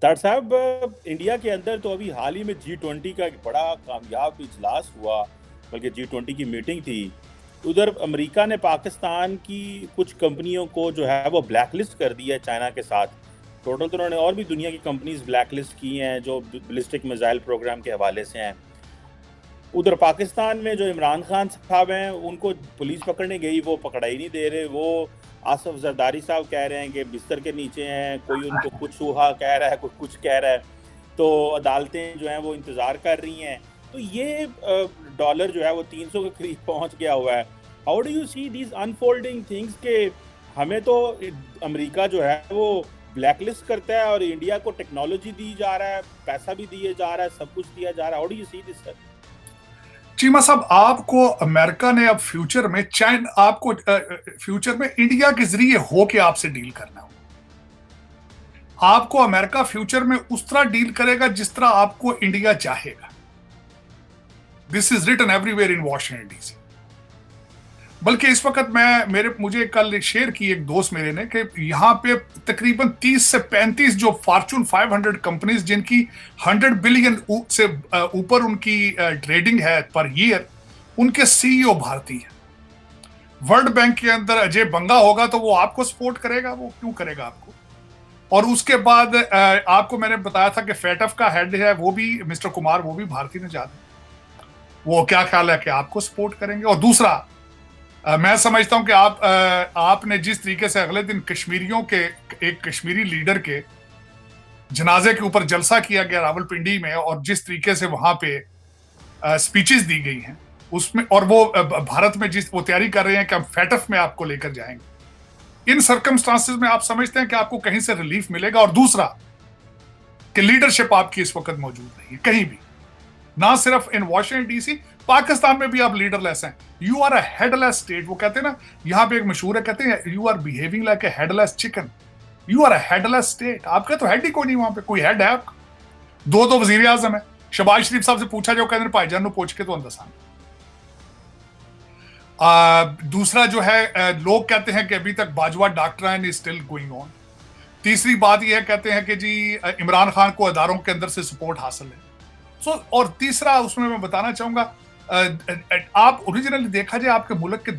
तार साहब, इंडिया के अंदर तो अभी हाल ही में G20 का एक बड़ा कामयाब इजलास हुआ, बल्कि G20 की मीटिंग थी। उधर अमेरिका ने पाकिस्तान की कुछ कंपनियों को जो है वो ब्लैकलिस्ट कर दिया है चाइना के साथ। टोटल तो उन्होंने और भी दुनिया की कंपनीज ब्लैकलिस्ट की हैं जो बैलिस्टिक मिसाइल प्रोग्राम के हवाले से हैं। उधर पाकिस्तान में जो इमरान खान साहब हैं, उनको पुलिस पकड़ने गई, वो पकड़ाई नहीं दे रहे। वो आसफ जरदारी साहब कह रहे हैं कि बिस्तर के नीचे हैं, कोई उनको कुछ हुआ कह रहा है, कोई कुछ कह रहा है। तो अदालतें जो हैं वो इंतज़ार कर रही हैं। तो ये डॉलर जो है वो 300 के करीब पहुंच गया हुआ है। How do you see these unfolding things के हमें तो अमेरिका जो है वो ब्लैकलिस्ट करता है और इंडिया को टेक्नोलॉजी दी जा रहा है, पैसा भी दिए जा रहा है, सब कुछ दिया जा रहा है। How do you see this sir? Cheema साहब, आपको अमेरिका ने अब फ्यूचर में फ्यूचर में इंडिया के जरिए होके आपसे डील करना हो। आपको अमेरिका फ्यूचर में उस तरह डील करेगा जिस तरह आपको इंडिया चाहेगा। This is written everywhere in Washington DC. बल्कि इस वक्त मुझे कल शेयर की एक दोस्त मेरे ने कि यहां पे तकरीबन 30 से 35 जो फॉर्चून 500 कंपनीज जिनकी 100 बिलियन से ऊपर उनकी ट्रेडिंग है पर ईयर, उनके सीईओ भारतीय है। वर्ल्ड बैंक के अंदर अजय बंगा होगा तो वो आपको सपोर्ट करेगा? वो क्यों करेगा आपको? और उसके बाद आपको मैंने बताया था कि फेटफ का हेड है वो भी मिस्टर कुमार, वो भी भारतीय ने जाना। वो क्या ख्याल है कि आपको सपोर्ट करेंगे? और दूसरा, मैं समझता हूं कि आपने जिस तरीके से अगले दिन कश्मीरियों के एक कश्मीरी लीडर के जनाजे के ऊपर जलसा किया गया रावलपिंडी में, और जिस तरीके से वहां पे स्पीचेस दी गई हैं उसमें, और वो भारत में वो तैयारी कर रहे हैं कि हम फेटफ में आपको लेकर जाएंगे, इन सर्कमस्टांसेस में आप समझते हैं कि आपको कहीं से रिलीफ मिलेगा? और दूसरा कि लीडरशिप आपकी इस वक्त मौजूद नहीं है कहीं भी, ना सिर्फ इन वॉशिंगटन डीसी, पाकिस्तान में भी आप लीडरलेस हैं। You are a headless state. वो कहते हैं ना, यहां पे एक मशहूर है, कहते हैं you are behaving like a headless chicken. You are a headless state. आपका तो हेड ही कोई नहीं, वहां पे कोई हेड है आपका? दो वजीर आजम है। शहबाज शरीफ साहब से पूछा जो कहते हैं भाईजान नो पूछ के तो अंदर। दूसरा जो है, लोग कहते हैं कि अभी तक Bajwa doctor is still going on. तीसरी बात यह कहते हैं कि जी इमरान खान को अदारों के अंदर से सपोर्ट हासिल है। और तीसरा उसमें मैं बताना चाहूंगा, आप ओरिजिनली देखा जाए आपके मुल्क के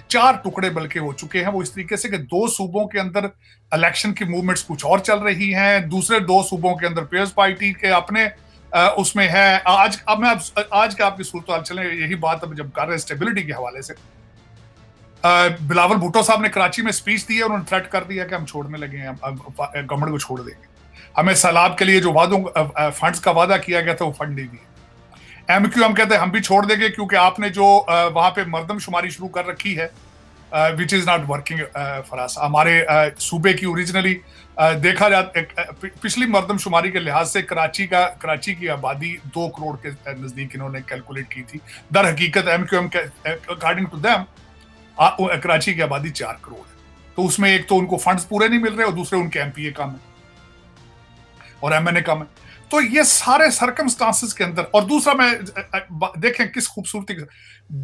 4 टुकड़े बल्कि हो चुके हैं वो इस तरीके से कि 2 सूबों के अंदर इलेक्शन की मूवमेंट्स कुछ और चल रही हैं, दूसरे 2 सूबों के अंदर पीपल्स पार्टी के अपने उसमें है। आज के आपकी सूरत हाल चले, यही बात अब जब कर रहे हैं स्टेबिलिटी के हवाले से, बिलावल भुट्टो साहब ने कराची में स्पीच दी है, उन्होंने थ्रेट कर दिया कि हम छोड़ने लगे हैं, गवर्नमेंट को छोड़ देंगे। हमें सैलाब के लिए जो फंड्स का वादा किया गया था वो फंड नहीं दिए। MQM कहते हैं हम भी छोड़ देंगे क्योंकि आपने जो वहां पे मर्दमशुमारी शुरू कर रखी है, which is not working for us. हमारे सूबे की ओरिजिनली देखा जाता, पिछली मर्दमशुमारी के लिहाज से कराची की आबादी 2 करोड़ के नजदीक इन्होंने कैलकुलेट की थी। दर हकीकत MQM according to them Karachi की आबादी 4 करोड़ है। तो उसमें एक तो उनको फंड्स पूरे नहीं मिल रहे और दूसरे उनके MPA कम है और MNA कम है। तो ये सारे सर्कमस्टांसेस के अंदर, और दूसरा मैं देखें किस खूबसूरती के,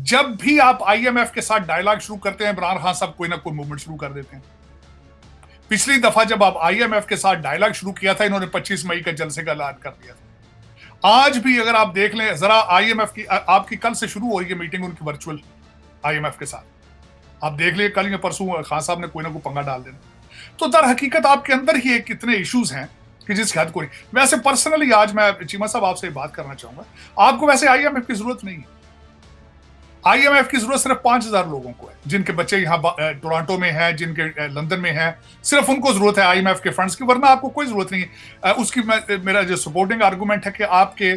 जब भी आप IMF के साथ डायलॉग शुरू करते हैं, इमरान खान साहब कोई ना कोई मूवमेंट शुरू कर देते हैं। पिछली दफा जब आप IMF के साथ डायलॉग शुरू किया था, इन्होंने 25 मई का जलसे का ऐलान कर दिया था। आज भी अगर आप देख लें जरा, IMF की आपकी कल से शुरू हो रही है मीटिंग उनकी वर्चुअल IMF के साथ, आप देख लिए कल या परसों खान साहब ने कोई ना कोई पंगा डाल देना। तो दर हकीकत आपके अंदर ही एक कितने इश्यूज हैं कि जिस हद को नहीं। वैसे पर्सनली आज मैं चीमा साहब आपसे बात करना चाहूंगा, आपको वैसे IMF की जरूरत नहीं है। IMF की जरूरत सिर्फ 5000 लोगों को है, जिनके बच्चे यहाँ टोरंटो में हैं, जिनके लंदन में हैं, सिर्फ उनको जरूरत है IMF के फंड्स की, वरना आपको कोई जरूरत नहीं है उसकी। मेरा जो सपोर्टिंग आर्गूमेंट है कि आपके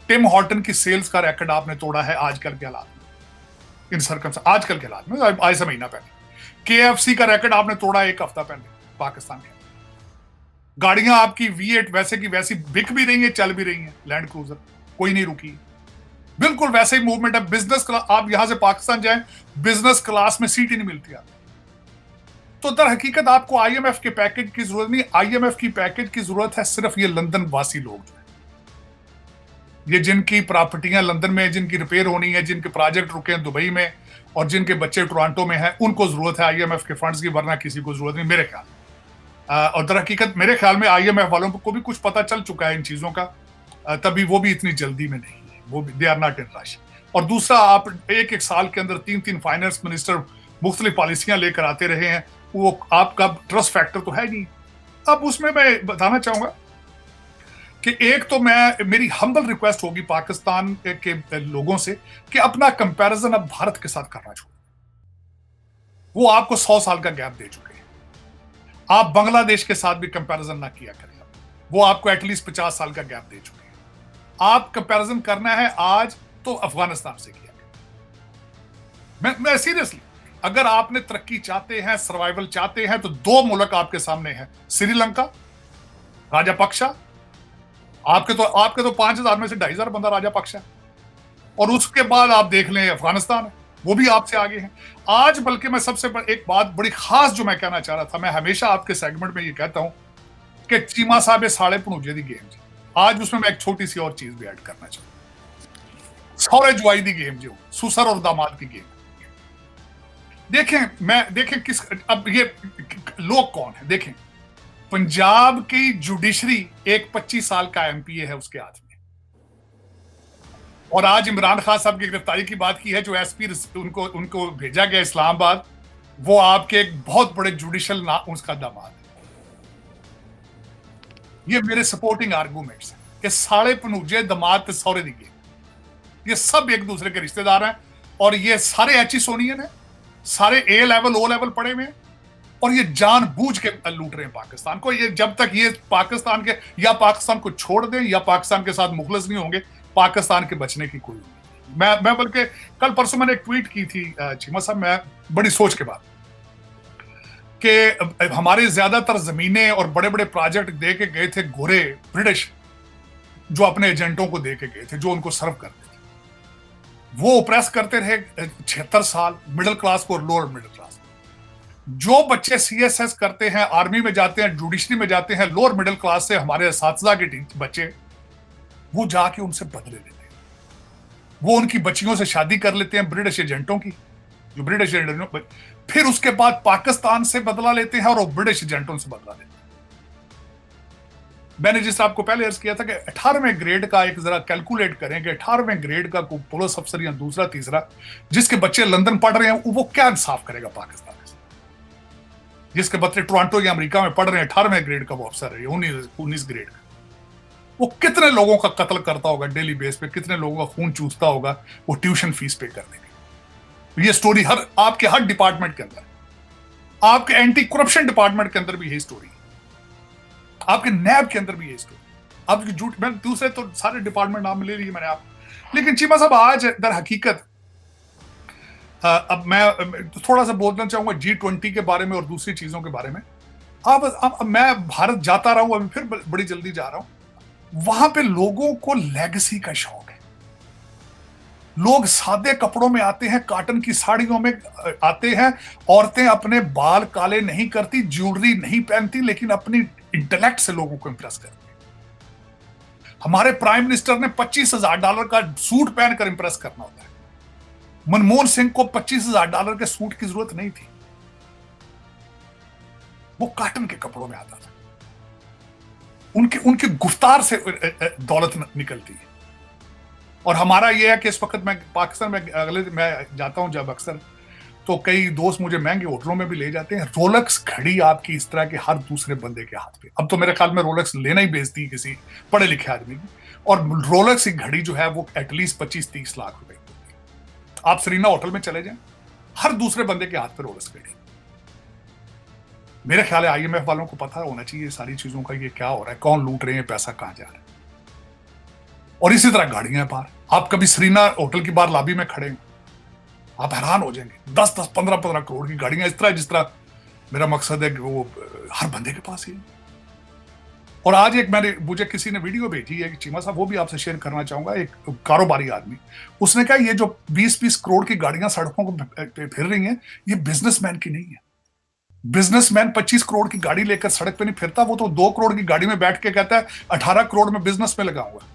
टिम हॉर्टन की सेल्स का रिकॉर्ड आपने तोड़ा है आजकल के हालात में, इन सर्कम आजकल के हालात में, आज से महीना पहले। KFC का रिकॉर्ड आपने तोड़ा 1 हफ्ता पहले पाकिस्तान के। गाड़ियां आपकी V8 वैसे की वैसी बिक भी रही हैं, चल भी रही हैं, लैंड क्रूजर कोई नहीं रुकी, बिल्कुल वैसे ही मूवमेंट है। बिजनेस क्लास, आप यहां से पाकिस्तान जाएं, बिजनेस क्लास में सीट ही नहीं मिलती आपको। तो दर हकीकत आपको IMF के पैकेज की जरूरत नहीं। IMF की पैकेज की जरूरत है सिर्फ ये लंदन वासी लोग जो है, ये जिनकी प्रॉपर्टियां लंदन में, जिनकी रिपेयर होनी है, जिनके प्रोजेक्ट रुके हैं दुबई में और जिनके बच्चे टोरंटो में हैं, उनको जरूरत है IMF के फंड्स की, वरना किसी को जरूरत नहीं मेरे ख्याल। और दर हकीकत मेरे ख्याल में IMF वालों को भी कुछ पता चल चुका है इन चीजों का, तभी वो भी इतनी जल्दी में नहीं है, वो भी they are not in rush. और दूसरा, आप एक एक साल के अंदर 3-3 फाइनेंस मिनिस्टर मुख्तलिफ पॉलिसियां लेकर आते रहे हैं, वो आपका ट्रस्ट फैक्टर तो है नहीं। अब उसमें मैं बताना चाहूंगा कि एक तो मेरी हम्बल रिक्वेस्ट होगी पाकिस्तान के लोगों से कि अपना कंपैरिजन अब भारत के साथ करना छोड़ो। वो आपको 100 साल का गैप दे चुके हैं। आप बांग्लादेश के साथ भी कंपैरिजन ना किया करें, वो आपको एटलीस्ट 50 साल का गैप दे चुके हैं। आप कंपैरिजन करना है आज तो अफगानिस्तान से किया करें। मैं सीरियसली, अगर आपने तरक्की चाहते हैं, सर्वाइवल चाहते हैं, तो 2 मुल्क आपके सामने हैं, श्रीलंका, राजापक्सा। आपके तो 5,000 में से 2,500 बंदा राजापक्सा, और उसके बाद आप देख लें अफगानिस्तान, वो भी आपसे आगे हैं आज। बल्कि मैं सबसे एक बात बड़ी खास जो मैं कहना चाह रहा था, मैं हमेशा आपके सेगमेंट में ये कहता हूं कि चीमा साहब ये साले भणूजे दी गेम जी, आज उसमें मैं एक छोटी सी और चीज भी ऐड करना चाहूंगा, सौरे जुआई दी गेम जो सुसर और दामाद की गेम। देखें किस, अब ये लोग कौन है, देखें पंजाब की जुडिशरी एक 25 साल का MPA है उसके हाथ में, और आज इमरान खान साहब की गिरफ्तारी की बात की है, जो SP उनको भेजा गया इस्लामाबाद, वो आपके एक बहुत बड़े जुडिशल उसका दामाद है। ये मेरे सपोर्टिंग आर्गूमेंट्स हैं कि साले पनूजे दामाद ते सौरे दी गेम, ये सब एक दूसरे के रिश्तेदार हैं, और ये सारे HE-सोनियन है, सारे A लेवल O लेवल पढ़े हुए हैं, और ये जानबूझ के लूट रहे हैं पाकिस्तान को। ये जब तक ये पाकिस्तान के, या पाकिस्तान को छोड़ दें या पाकिस्तान के साथ मुखलस नहीं होंगे, पाकिस्तान के बचने की कोई नहीं। मैं बल्कि कल परसों मैंने एक ट्वीट की थी चीमा साहब, मैं बड़ी सोच के बाद, कि हमारे ज्यादातर जमीनें और बड़े बड़े प्रोजेक्ट दे के गए थे गोरे ब्रिटिश, जो अपने एजेंटों को दे के गए थे, जो उनको सर्व करते थे। वो ओप्रेस करते रहे 76 साल मिडिल क्लास को और लोअर मिडिल क्लास। जो बच्चे CSS करते हैं, आर्मी में जाते हैं, जुडिशरी में जाते हैं, लोअर मिडिल क्लास से हमारे असातिज़ा के बच्चे, वो जाके उनसे बदले लेते हैं, वो उनकी बच्चियों से शादी कर लेते हैं ब्रिटिश एजेंटों की, जो ब्रिटिश एजेंटों, फिर उसके बाद पाकिस्तान से बदला लेते हैं और वो ब्रिटिश एजेंटों से बदला लेते हैं। मैंने जिस आपको पहले अर्ज किया था कि 18वें ग्रेड का एक जरा कैलकुलेट करें कि 18वें ग्रेड का कोई पुलिस अफसर या दूसरा तीसरा जिसके बच्चे लंदन पढ़ रहे हैं, वो क्या इंसाफ करेगा पाकिस्तान से? जिसके बच्चे टोरंटो या अमेरिका में पढ़ रहे हैं, 18वें ग्रेड का वो अफसर है, 19 ग्रेड का, वो कितने लोगों का कत्ल करता होगा डेली बेस पे, कितने लोगों का खून चूसता होगा वो ट्यूशन फीस पे करने की। ये स्टोरी आपके हर डिपार्टमेंट के अंदर, आपके एंटी करप्शन डिपार्टमेंट के अंदर भी यही स्टोरी है, आपके नैब के अंदर भी यही स्टोरी। आपकी झूठ, मैं दूसरे तो सारे डिपार्टमेंट नाम ले लिए मैंने आप, लेकिन चीमा साहब आज दर हकीकत अब मैं थोड़ा सा बोलना चाहूंगा G20 के बारे में और दूसरी चीजों के बारे में। अब मैं भारत जाता रहा हूं, अभी फिर बड़ी जल्दी जा रहा हूं। वहां पे लोगों को लेगेसी का शौक है, लोग सादे कपड़ों में आते हैं, कॉटन की साड़ियों में आते हैं, औरतें अपने बाल काले नहीं करती, ज्वेलरी नहीं पहनती, लेकिन अपनी इंटेलेक्ट से लोगों को इंप्रेस करती है। हमारे प्राइम मिनिस्टर ने $25,000 का सूट पहनकर इंप्रेस करना होता है। मनमोहन सिंह को $25,000 के सूट की जरूरत नहीं थी, वो कॉटन के कपड़ों में आता था। उनकी गुफ्तार से दौलत निकलती है। और हमारा ये है कि इस वक्त मैं पाकिस्तान में मैं जाता हूं जब अक्सर, तो कई दोस्त मुझे महंगे होटलों में भी ले जाते हैं। रोलेक्स घड़ी आपकी इस तरह के हर दूसरे बंदे के हाथ पे, अब तो मेरे ख्याल में रोलेक्स लेना ही बेचती है किसी पढ़े लिखे आदमी की, और रोलेक्स की घड़ी जो है वो एटलीस्ट 25-30 लाख रुपए की होती है। आप सरीना होटल में चले जाएं, हर दूसरे बंदे के हाथ पे रोलेक्स घड़ी। मेरे ख्याल है IMF वालों को पता होना चाहिए सारी चीजों का, ये क्या हो रहा है, कौन लूट रहे हैं, पैसा कहां जा रहा है। और इसी तरह गाड़ियां बाहर, आप कभी सरीना होटल की बाहर लॉबी में खड़े हैं, आप हैरान हो जाएंगे, 10-10, 15-15 करोड़ की गाड़ियां, इस तरह जिस तरह मेरा मकसद है कि वो हर बंदे के पास ही है। और आज मुझे किसी ने वीडियो भेजी है कि चीमा साहब, वो भी आपसे शेयर करना चाहूंगा। एक कारोबारी आदमी, उसने कहा ये जो 20-20 करोड़ की गाड़ियां सड़कों पर फिर रही हैं, ये बिजनेसमैन की नहीं है। बिजनेसमैन 25 करोड़ की गाड़ी लेकर सड़क पे नहीं फिरता, वो तो 2 करोड़ की गाड़ी में बैठ के कहता है 18 करोड़ में बिजनेस में लगाऊंगा,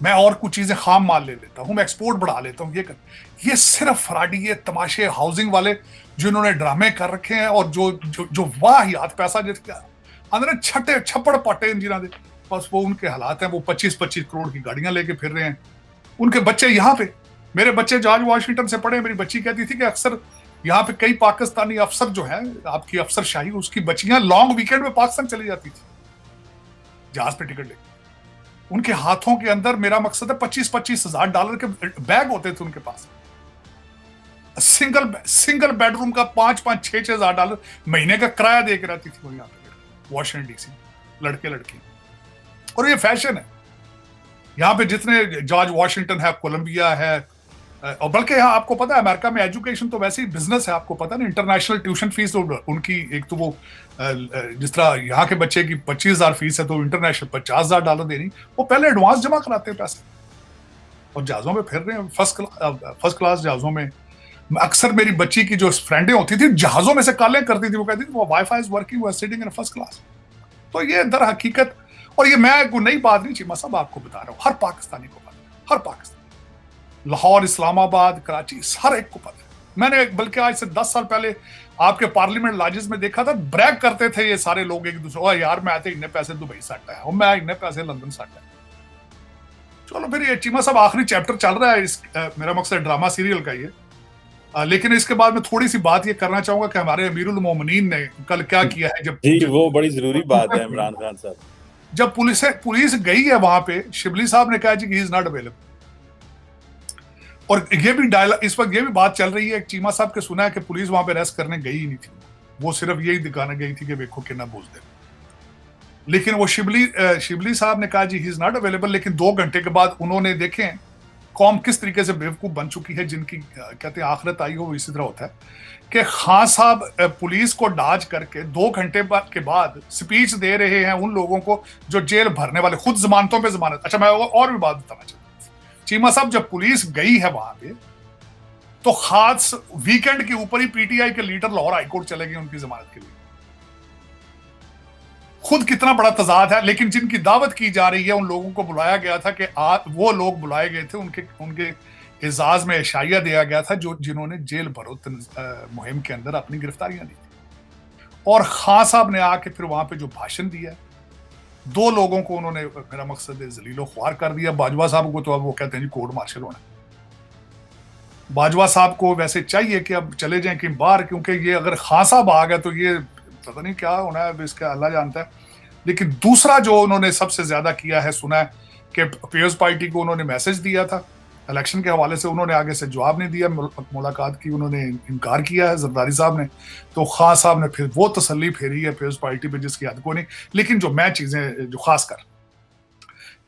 मैं और कुछ चीजें खाम माल ले लेता हूं, मैं एक्सपोर्ट बढ़ा लेता हूं। ये सिर्फ फ्रॉडी, ये तमाशे, हाउसिंग वाले जिन्होंने ड्रामे कर रखे हैं और जो जो, जो वाहियात पैसा जिसका अंदर छठे छप्पड़ पटे जिन्हों दे बस वो उनके हालात हैं। वो 25-25 करोड़ की गाड़ियां लेके फिर रहे हैं। उनके बच्चे यहाँ पे, मेरे बच्चे जॉर्ज वाशिंगटन से पढ़े। मेरी बच्ची कहती थी कि अक्सर यहाँ पे कई पाकिस्तानी अफसर जो है, आपकी अफसरशाही, उसकी बच्चियां लॉन्ग वीकेंड में पाकिस्तान चली जाती थी जहाज पे टिकट लेके। उनके हाथों के अंदर, मेरा मकसद है, 25-25 हजार डॉलर के बैग होते थे उनके पास। सिंगल बेडरूम का 5-5, 6-6 हजार डॉलर महीने का किराया दे के रहती थी वो यहाँ पे वॉशिंगटन डीसी, लड़के लड़की। और ये फैशन है यहाँ पे। जितने जॉर्ज वाशिंगटन है, कोलंबिया है, और बल्कि यहाँ आपको पता है अमेरिका में एजुकेशन तो वैसे ही बिजनेस है, आपको पता है ना। इंटरनेशनल ट्यूशन फीस तो उनकी, एक तो वो जिस तरह यहाँ के बच्चे की 25,000 फीस है, तो इंटरनेशनल $50,000 देनी। वो पहले एडवांस जमा कराते हैं पैसे और जहाजों में फिर रहे हैं, फर्स्ट क्लास जहाजों में। अक्सर मेरी बच्ची की जो फ्रेंडें होती थी जहाजों में से कॉलें करती थी, वो कहती थी वो वाईफाई इज वर्किंग, वो सिटिंग इन फर्स्ट क्लास। तो ये दर हकीकत, और ये मैं कोई नई बात नहीं चीमा साहब आपको बता रहा हूँ, हर पाकिस्तानी को पता है, हर पाकिस्तानी, लाहौर, इस्लामाबाद, कराची, हर एक को पता है। मैंने बल्कि आज से 10 साल पहले आपके पार्लियामेंट लॉजेस में देखा था, ब्रैग करते थे ये सारे लोग एक दूसरे को, यार मैं आते इतने पैसे दुबई से आता है, मैं इतने पैसे लंदन से आता है। चलो फिर ये चीमा साहब आखिरी चैप्टर चल रहा है इस मेरा मकसद ड्रामा सीरियल का ये। लेकिन इसके बाद मैं थोड़ी सी बात ये करना चाहूंगा कि हमारे अमीरुल मोमिनीन ने कल क्या किया है। जी वो बड़ी जरूरी बात है इमरान खान साहब। जब पुलिस गई है वहां पे, शिबली साहब ने कहा जी कि ही इज नॉट अवेलेबल। और ये भी डायलॉग, इस वक्त ये भी बात चल रही है, चीमा साहब के सुना है कि पुलिस वहां पे अरेस्ट करने गई ही नहीं थी, वो सिर्फ यही दिखाने गई थी कि देखो कितना बोझ दे। लेकिन वो शिबली साहब ने कहा जी ही इज नॉट अवेलेबल। लेकिन 2 घंटे के बाद उन्होंने, देखें कौम किस तरीके से बेवकूफ बन चुकी है, जिनकी कहते हैं आखिरत आई हो इसी तरह होता है, कि खान साहब पुलिस को डाज करके 2 घंटे के बाद स्पीच दे रहे हैं उन लोगों को जो जेल भरने वाले, खुद जमानतों पे जमानत। अच्छा मैं और भी बात बताना चाहता हूँ, चीमा साहब जब पुलिस गई है वहां पे, तो खास वीकेंड के ऊपर ही पीटीआई के लीडर लाहौर हाईकोर्ट चले गए उनकी जमानत के लिए। खुद कितना बड़ा तजाद है। लेकिन जिनकी दावत की जा रही है उन लोगों को बुलाया गया था कि वो लोग बुलाए गए थे, उनके एजाज में एशाइया दिया गया था जो जिन्होंने जेल भरो मुहिम के अंदर अपनी गिरफ्तारियां दी थी। और खान साहब ने आके फिर वहां पे जो भाषण दिया, 2 लोगों को उन्होंने, मेरा मकसद है, जलीलो ख्वार कर दिया। बाजवा साहब को तो अब वो कहते हैं जी कोर्ट मार्शल होना। बाजवा साहब को वैसे चाहिए कि अब चले जाएं कहीं बाहर, क्योंकि ये अगर खान साहब आ गए तो ये पता नहीं क्या होना है, इसका अल्लाह जानता है। लेकिन दूसरा जो उन्होंने सबसे ज्यादा किया है, सुना है कि पीपल्स पार्टी को उन्होंने मैसेज दिया था इलेक्शन के हवाले से, उन्होंने आगे से जवाब नहीं दिया, मुलाकात की उन्होंने इनकार किया है जरदारी साहब ने। तो खान साहब ने फिर वो तसल्ली फेरी है पीपल्स पार्टी पे जिसकी हद को नहीं। लेकिन जो मैं चीजें जो खास कर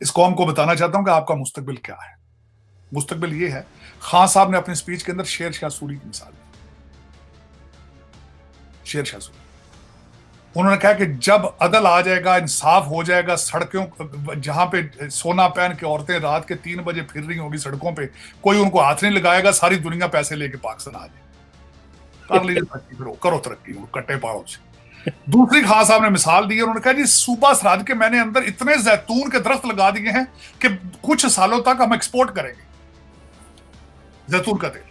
इस कौम को बताना चाहता हूं कि आपका मुस्तकबिल क्या है। मुस्तकबिल ये है, खान साहब ने अपनी स्पीच के अंदर शेर शाह सूरी की मिसाल दी। शेर शाह सूरी, उन्होंने कहा कि जब अदल आ जाएगा, इंसाफ हो जाएगा, सड़कों जहां पे सोना पहन के औरतें रात के 3 बजे फिर रही होंगी सड़कों पे, कोई उनको हाथ नहीं लगाएगा, सारी दुनिया पैसे लेके पाकिस्तान आ जाए, कर लीजिए तरक्की, फिर करो तरक्की कट्टे पाड़ों से। दूसरी खान साहब ने मिसाल दी, उन्होंने कहा जी सूबा सरहद के मैंने अंदर इतने जैतून के दरख्त लगा दिए हैं कि कुछ सालों तक हम एक्सपोर्ट करेंगे जैतून का तेल।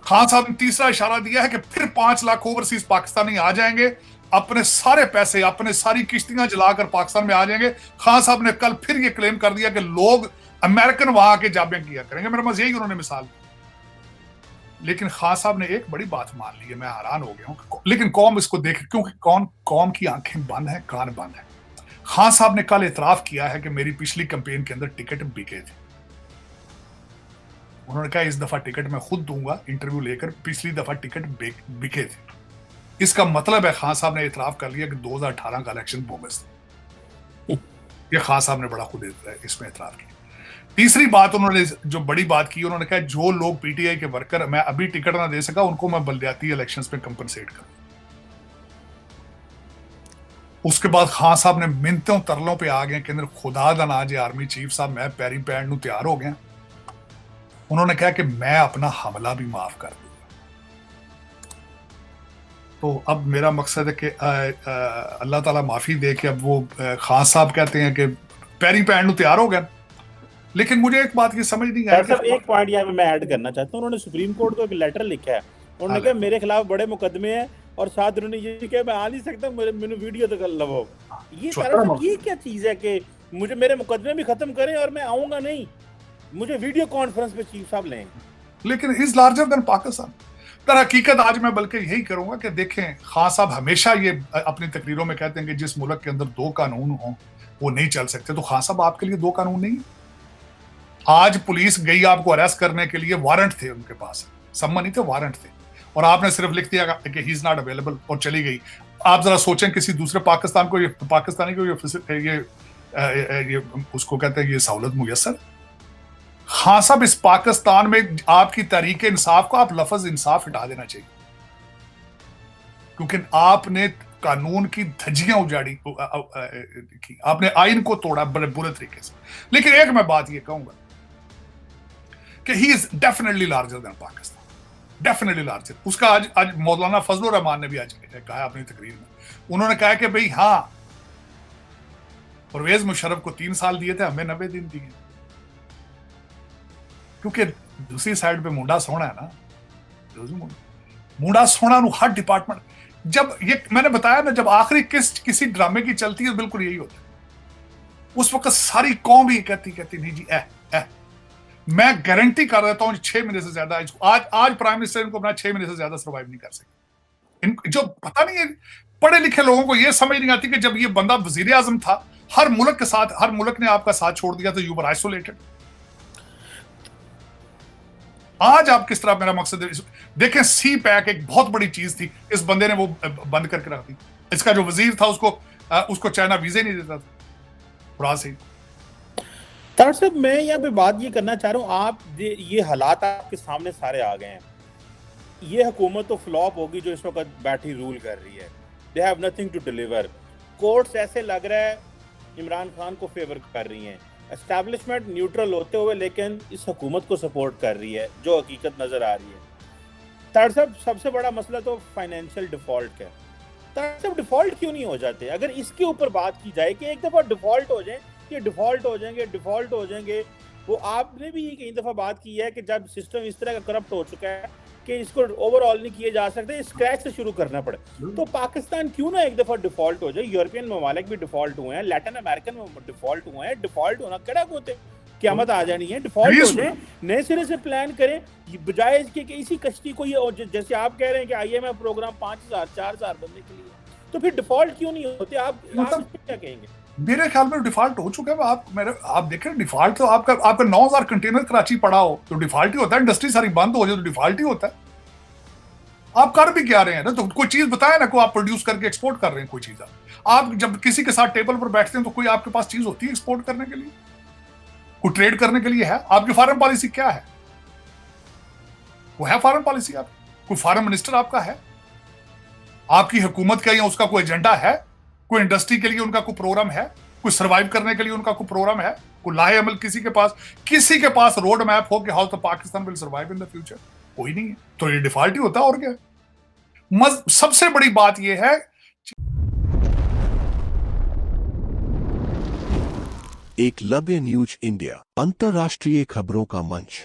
खान साहब ने तीसरा इशारा दिया है कि फिर 5 लाख ओवरसीज पाकिस्तानी आ जाएंगे, अपने सारे पैसे, अपने सारी किश्तियां जलाकर पाकिस्तान में आ जाएंगे। खान साहब ने कल फिर ये क्लेम कर दिया कि लोग अमेरिकन वहां आके जॉबें किया करेंगे। मेरे पास यही उन्होंने मिसाल दी। लेकिन खान साहब ने एक बड़ी बात मान ली है, मैं हैरान हो गया हूं। लेकिन कौम इसको देखे, क्योंकि कौम की आंखें बंद है, कान बंद है। खान साहब ने कल इतराफ किया है कि मेरी पिछली कैंपेन के अंदर टिकट बिके थे। उन्होंने कहा इस दफा टिकट मैं खुद दूंगा, इंटरव्यू लेकर, पिछली दफा टिकट बिके थे। इसका मतलब है खान साहब ने इतराफ कर लिया कि 2018 का इलेक्शन बोगस था। ये खान साहब ने बड़ा खुद इसमें इतराफ किया। तीसरी बात उन्होंने जो बड़ी बात की, उन्होंने कहा जो लोग पीटीआई के वर्कर मैं अभी टिकट ना दे सका उनको मैं बलदियाती इलेक्शंस में कंपनसेट करूं। उसके बाद खान साहब ने मिन्नतों तरलों पे आ गए कि अंदर खुदा दा नाज है आर्मी चीफ साहब, मैं पैरी पैण नूं तैयार हो गया। उन्होंने कहा कि मैं अपना हमला भी माफ कर दूंगा। तो अब मेरा मकसद है कि अल्लाह ताला माफी दे कि अब वो खान साहब कहते हैं कि पैरी पैण नूं तैयार हो गया। लेकिन मुझे एक बात की समझ नहीं आई। एक पॉइंट यहाँ पे मैं ऐड करना चाहता हूँ, उन्होंने सुप्रीम कोर्ट को एक लेटर लिखा है उन्होंने कहा मेरे खिलाफ बड़े मुकदमे हैं और साथ उन्होंने ये कहा मैं आ नहीं सकता, मैंने वीडियो तो कर लवो। ये तारक ये क्या चीज है कि मुझे मेरे मुकदमे भी खत्म करें और मैं आऊंगा नहीं, मुझे वीडियो कॉन्फ्रेंस पे चीफ साहब लें। लेकिन इज लार्जर देन पाकिस्तान। तर हकीकत आज मैं बल्कि यही करूंगा कि देखें, खान साहब हमेशा ये अपनी तकरीरों में कहते हैं कि जिस मुल्क के अंदर 2 कानून हों वो नहीं चल सकते। तो खान साहब आपके लिए 2 कानून नहीं। आज पुलिस गई आपको अरेस्ट करने के लिए, वारंट थे उनके पास, सम्मन नहीं थे, वारंट थे, और आपने सिर्फ लिख दिया कि ही इज नॉट अवेलेबल और चली गई। आप जरा सोचें किसी दूसरे पाकिस्तानी को ये उसको कहते हैं ये सहूलत मुयसर। खान साहब इस पाकिस्तान में आपकी तहरीक इंसाफ को आप लफ्ज इंसाफ हटा देना चाहिए, क्योंकि आपने कानून की धज्जियां उजाड़ी की, आपने आइन को तोड़ा बड़े बुरे तरीके से। लेकिन एक मैं बात ये कहूंगा कि he is definitely larger than Pakistan, definitely larger. उसका आज मौलाना फजलुर रहमान ने भी आज कहा अपनी तकरीर में, उन्होंने कहा कि भाई हाँ, परवेज मुशर्रफ को 3 साल दिए थे, हमें 90 दिन दिए, क्योंकि दूसरी साइड पे मुंडा सोना है ना, मुंडा सोना हर डिपार्टमेंट। जब ये मैंने बताया ना, जब आखिरी किसी ड्रामे की चलती है बिल्कुल यही होता है, उस वक्त सारी कौम ही कहती नहीं जी मैं गारंटी कर देता हूं 6 महीने से ज्यादा आज प्राइम मिनिस्टर इनको अपना 6 महीने से ज्यादा सर्वाइव नहीं कर सके। जो पता नहीं है, पढ़े लिखे लोगों को यह समझ नहीं आती कि जब ये बंदा वजीर आजम था, हर मुल्क ने आपका साथ छोड़ दिया, तो यू वर आइसोलेटेड। आज आप किस तरह, मेरा मकसद है, देखें सी पैक एक बहुत बड़ी चीज थी, इस बंदे ने वो बंद करके रख दी। इसका जो वजीर था उसको चाइना वीजे नहीं देता था। तार साहब मैं यहाँ पे बात ये करना चाह रहा हूँ, आप ये हालात आपके सामने सारे आ गए हैं, ये हुकूमत तो फ्लॉप होगी जो इस वक्त बैठी रूल कर रही है, they have nothing to deliver. Courts ऐसे लग रहा है इमरान खान को फेवर कर रही हैं, एस्टैब्लिशमेंट न्यूट्रल होते हुए लेकिन इस हुकूमत को सपोर्ट कर रही है, जो हकीकत नजर आ रही है। तार साहब सबसे बड़ा मसला तो फाइनेंशियल डिफॉल्ट है। तार साहब डिफॉल्ट क्यों नहीं हो जाते? अगर इसके ऊपर बात की जाए कि एक दफा डिफॉल्ट हो जाए, ये डिफॉल्ट हो जाएंगे, वो आपने भी कई दफा बात की है कि जब सिस्टम इस तरह का करप्ट हो चुका है कि इसको ओवरऑल नहीं किए जा सकते, स्क्रैच से शुरू करना पड़े। तो पाकिस्तान क्यों ना एक दफा डिफॉल्ट हो जाए? यूरोपियन ममालिक भी डिफॉल्ट हुए हैं, लैटिन अमेरिकन में डिफॉल्ट हुए हैं, डिफॉल्ट होना कड़ा होते क़यामत आ जानी है, डिफॉल्ट हो जाए, नए सिरे से प्लान करें, बजाय इसके कि इसी कश्ती को ये जैसे आप कह रहे हैं कि IMF प्रोग्राम 5000-4000 बंदे के लिए, तो फिर डिफॉल्ट क्यों नहीं होते? आप क्या कहेंगे? मेरे ख्याल में डिफॉल्ट हो चुका है। आप देखें, डिफॉल्ट तो आपका 9000 कंटेनर कराची पड़ा हो तो डिफॉल्ट ही होता है, इंडस्ट्री सारी बंद हो जाए तो डिफॉल्ट ही होता है। आप कर भी क्या रहे हैं ना, तो कोई चीज बताए ना, कोई आप प्रोड्यूस करके एक्सपोर्ट कर रहे हैं कोई चीज। आप जब किसी के साथ टेबल पर बैठते हैं तो कोई आपके पास चीज होती है एक्सपोर्ट करने के लिए, कोई ट्रेड करने के लिए है? आपकी फॉरेन पॉलिसी क्या है? वो है फॉरेन पॉलिसी आपकी? कोई फॉरेन मिनिस्टर आपका है? आपकी हुकूमत का या उसका कोई एजेंडा है? कोई इंडस्ट्री के लिए उनका कोई प्रोग्राम है? कोई सर्वाइव करने के लिए उनका कोई प्रोग्राम है? कोई लाहे अमल किसी के पास रोड मैप हो कि how the Pakistan will survive in the future? कोई नहीं है। तो ये डिफॉल्ट ही होता है और क्या। सबसे बड़ी बात यह है, एकलव्य न्यूज इंडिया, अंतर्राष्ट्रीय खबरों का मंच।